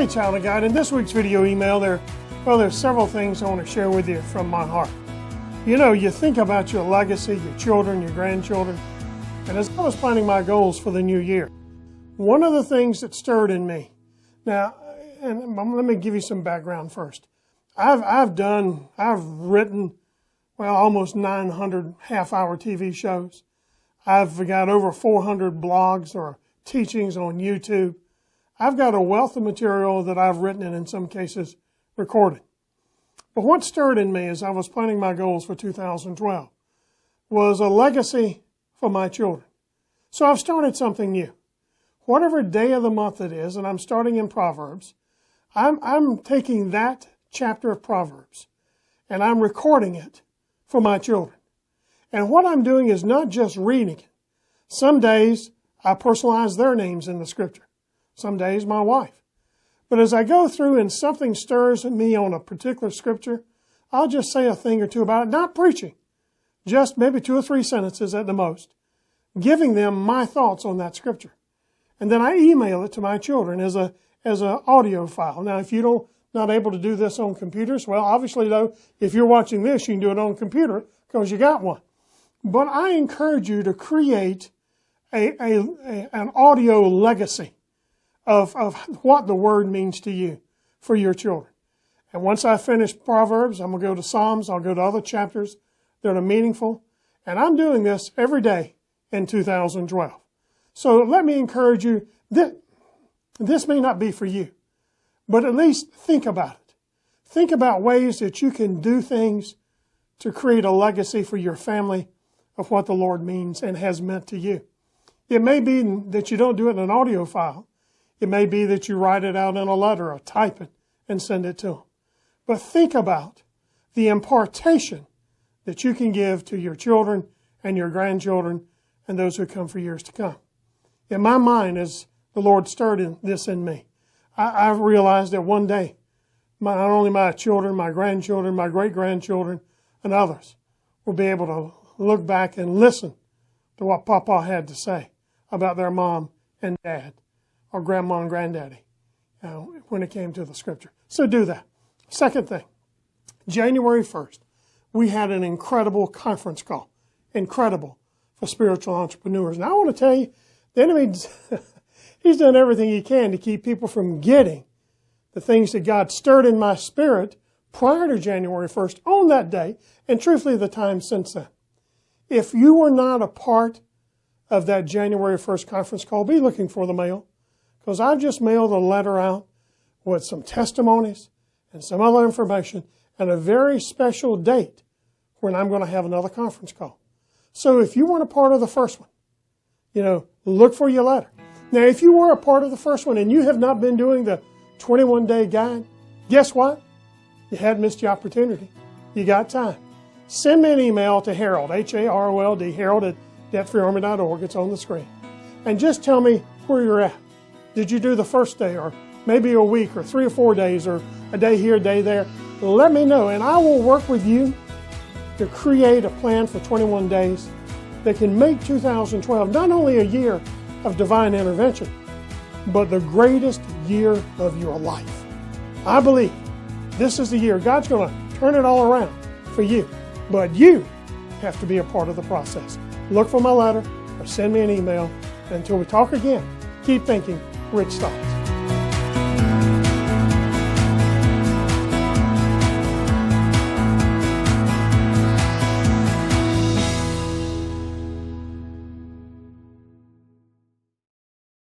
Hey, Child of God, in this week's video email, there's several things I want to share with you from my heart. You know, you think about your legacy, your children, your grandchildren, and as I was planning my goals for the new year, one of the things that stirred in me, now, and let me give you some background first. I've written, well, almost 900 half-hour TV shows. I've got over 400 blogs or teachings on YouTube. I've got a wealth of material that I've written and in some cases recorded. But what stirred in me as I was planning my goals for 2012 was a legacy for my children. So I've started something new. Whatever day of the month it is, and I'm starting in Proverbs, I'm taking that chapter of Proverbs and I'm recording it for my children. And what I'm doing is not just reading it. Some days I personalize their names in the scripture. Some days my wife. But as I go through and something stirs in me on a particular scripture, I'll just say a thing or two about it, not preaching, just maybe 2 or 3 sentences at the most, giving them my thoughts on that scripture. And then I email it to my children as an audio file. Now, if you're not able to do this on computers, well, obviously, though, if you're watching this, you can do it on a computer because you got one. But I encourage you to create an audio legacy of what the Word means to you for your children. And once I finish Proverbs, I'm going to go to Psalms. I'll go to other chapters that are meaningful. And I'm doing this every day in 2012. So let me encourage you, this may not be for you, but at least think about it. Think about ways that you can do things to create a legacy for your family of what the Lord means and has meant to you. It may be that you don't do it in an audio file. It may be that you write it out in a letter or type it and send it to them. But think about the impartation that you can give to your children and your grandchildren and those who come for years to come. In my mind, as the Lord stirred this in me, I realized that one day, not only my children, my grandchildren, my great-grandchildren, and others will be able to look back and listen to what Papa had to say about their mom and dad, or grandma and granddaddy, when it came to the scripture. So do that. Second thing, January 1st, we had an incredible conference call. Incredible for spiritual entrepreneurs. Now I want to tell you, the enemy, he's done everything he can to keep people from getting the things that God stirred in my spirit prior to January 1st on that day, and truthfully the time since then. If you were not a part of that January 1st conference call, be looking for the mail, because I've just mailed a letter out with some testimonies and some other information and a very special date when I'm going to have another conference call. So if you weren't a part of the first one, look for your letter. Now, if you were a part of the first one and you have not been doing the 21-day guide, guess what? You had missed the opportunity. You got time. Send me an email to Harold, H-A-R-O-L-D, harold@debtfreearmy.org. It's on the screen. And just tell me where you're at. Did you do the first day, or maybe a week, or 3 or 4 days, or a day here, a day there? Let me know, and I will work with you to create a plan for 21 days that can make 2012 not only a year of divine intervention, but the greatest year of your life. I believe this is the year God's going to turn it all around for you, but you have to be a part of the process. Look for my letter or send me an email. Until we talk again, keep thinking rich thoughts.